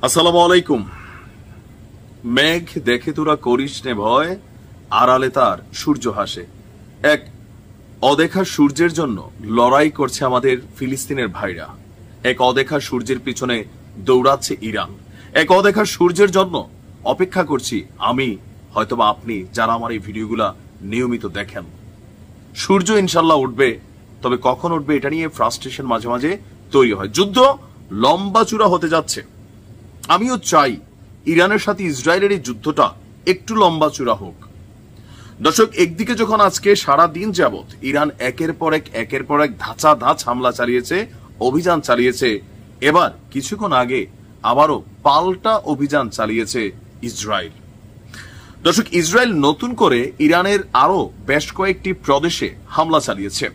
আসসালামু আলাইকুম। মেঘ দেখে তোরা করিস নে ভয়, আড়ালে তার সূর্য হাসে। এক অদেখা সূর্যের জন্য লড়াই করছে আমাদের ফিলিস্তিনের ভাইরা। এক অদেখা সূর্যের পিছনে দৌড়াচ্ছে ইরান। এক অদেখা সূর্যের জন্য অপেক্ষা করছি আমি, হয়তোবা আপনি, যারা আমার এই ভিডিওগুলা নিয়মিত দেখেন। সূর্য ইনশাল্লাহ উঠবে, তবে কখন উঠবে এটা নিয়ে ফ্রাস্ট্রেশন মাঝে মাঝে তৈরি হয়। যুদ্ধ লম্বা চূড়া হতে যাচ্ছে। আমিও চাই ইরানের সাথে ইসরায়েলের এই যুদ্ধটা একটু লম্বা চূড়া হোক। দর্শক, একদিকে যখন আজকে সারা দিন যাবত ইরান একের পর এক ধাঁচা ধাঁচ হামলা চালিয়েছে, অভিযান চালিয়েছে, এবার কিছুক্ষণ আগে আবারও পাল্টা অভিযান চালিয়েছে ইসরায়েল। দর্শক, ইসরায়েল নতুন করে ইরানের আরো বেশ কয়েকটি প্রদেশে হামলা চালিয়েছে।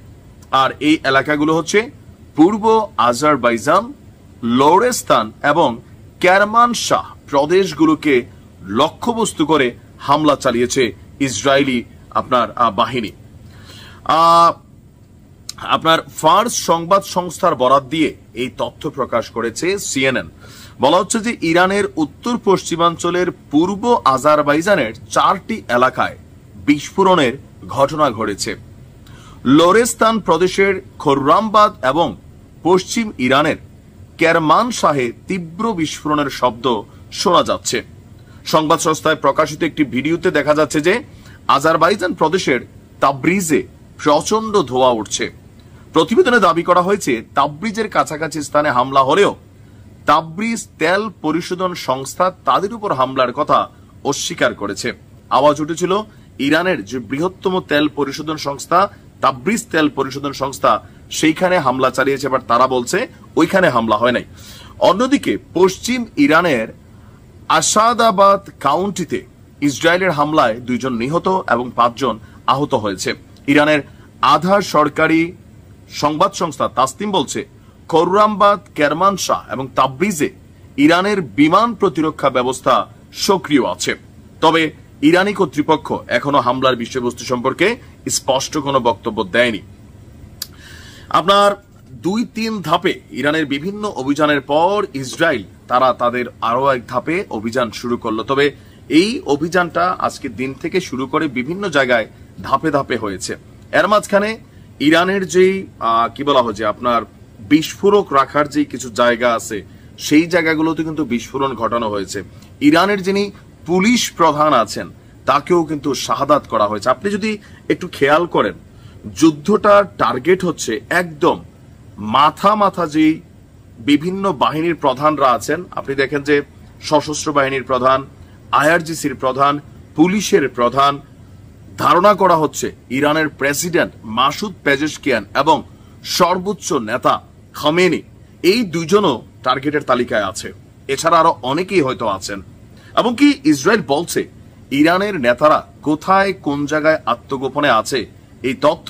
আর এই এলাকাগুলো হচ্ছে পূর্ব আজারবাইজান, লোরেস্তান এবং কেরমানশাহ প্রদেশগুলোকে লক্ষ্যবস্তু করে হামলা চালিয়েছে ইসরায়েলি বাহিনী। ফার্স সংবাদ সংস্থার বরাত দিয়ে এই তথ্য প্রকাশ করেছে সিএনএন। বলা হচ্ছে যে ইরানের উত্তর পশ্চিমাঞ্চলের পূর্ব আজারবাইজানের 4টি এলাকায় বিস্ফোরণের ঘটনা ঘটেছে। লোরেস্তান প্রদেশের খোররামবাদ এবং পশ্চিম ইরানের কেরমানশাহে তীব্র বিস্ফোরণের শব্দ শোনা যাচ্ছে। সংবাদ সংস্থায় প্রকাশিত একটি ভিডিওতে দেখা যাচ্ছে যে আজারবাইজান প্রদেশের তাবরিজে প্রচন্ড ধোঁয়া উঠছে। প্রতিবেদনে দাবি করা হয়েছে তাবরিজের কাছাকাছি স্থানে হামলা হলেও তাবরিজ তেল পরিশোধন সংস্থা তাদের উপর হামলার কথা অস্বীকার করেছে। আওয়াজ উঠেছিল ইরানের যে বৃহত্তম তেল পরিশোধন সংস্থা তাবরিজ তেল পরিশোধন সংস্থা সেইখানে হামলা চালিয়েছে, এবার তারা বলছে ওইখানে হামলা হয় নাই। অন্যদিকে পশ্চিম ইরানের আসাদাবাদ কাউন্টিতে ইসরায়েলের হামলায় 2 জন নিহত এবং 5 জন আহত হয়েছে। ইরানের আধা সরকারি সংবাদ সংস্থা তাসনিম বলছে খোররামবাদ, কেরমানশাহ এবং তাবরিজে ইরানের বিমান প্রতিরক্ষা ব্যবস্থা সক্রিয় আছে। তবে ইরানি কর্তৃপক্ষ এখনো হামলার বিষয়বস্তু সম্পর্কে স্পষ্ট কোনো বক্তব্য দেয়নি। 2-3 ধাপে ইরানের বিভিন্ন অভিযানের পর ইসরায়েল তাদের আরো এক ধাপে অভিযান শুরু করলো। তবে এই অভিযানটা আজকে দিন থেকে শুরু করে বিভিন্ন জায়গায় ধাপে ধাপে হয়েছে। এর মাঝখানে ইরানের যেই কি বলা হয় যে বিস্ফোরক রাখার যে কিছু জায়গা আছে, সেই জায়গাগুলোতে কিন্তু বিস্ফোরণ ঘটানো হয়েছে। ইরানের যিনি পুলিশ প্রধান আছেন তাকেও কিন্তু শাহাদাত করা হয়েছে। আপনি যদি একটু খেয়াল করেন, যুদ্ধটার টার্গেট হচ্ছে একদম মাথা যে বিভিন্ন বাহিনীর প্রধানরা আছেন। আপনি দেখেন যে সশস্ত্র বাহিনীর প্রধান, আইআরজিসির প্রধান, পুলিশের প্রধান, ধারণা করা হচ্ছে ইরানের প্রেসিডেন্ট মাসুদ পেজেশকিয়ান এবং সর্বোচ্চ নেতা খামেনি, এই 2 জনও টার্গেটের তালিকায় আছে। এছাড়া আরো অনেকেই হয়তো আছেন। এবং কি ইসরায়েল বলছে ইরানের নেতারা কোথায় কোন জায়গায় আত্মগোপনে আছে এই তথ্য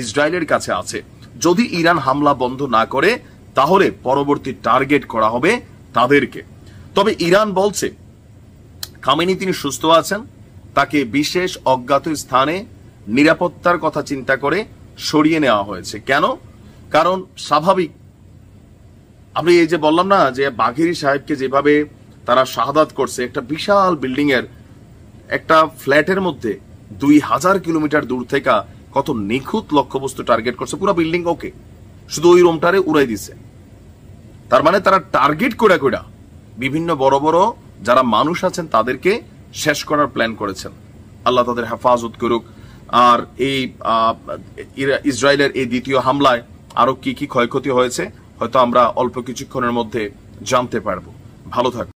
ইসরায়েলের কাছে আছে। যদি ইরান হামলা বন্ধ না করে তাহলে পরবর্তী টার্গেট করা হবে তাদেরকে। তবে ইরান বলছে খামেনি তিনি সুস্থ আছেন, তাকে বিশেষ অজ্ঞাত স্থানে নিরাপত্তার কথা চিন্তা করে সরিয়ে নেওয়া হয়েছে। কেন? কারণ স্বাভাবিক, আমি এই যে বললাম না যে বাঘেরি সাহেবকে যেভাবে তারা শাহাদাত করছে, একটা বিশাল বিল্ডিং এর একটা ফ্ল্যাটের মধ্যে 2000 কিলোমিটার দূর থেকে কত নিখুঁত লক্ষ্যবস্তু টার্গেট করছে, পুরো বিল্ডিং ওকে, শুধু ওই রুমটারে উড়াই দিছে। তার মানে তারা টার্গেট করে বিভিন্ন বড় বড় যারা মানুষ আছেন তাদেরকে শেষ করার প্ল্যান করেছেন। আল্লাহ তাদের হেফাজত করুক। আর এই ইসরায়েলের এই দ্বিতীয় হামলায় আরো কি কি ক্ষয়ক্ষতি হয়েছে হয়তো আমরা অল্প কিছুক্ষণের মধ্যে জানতে পারবো। ভালো থাকুন।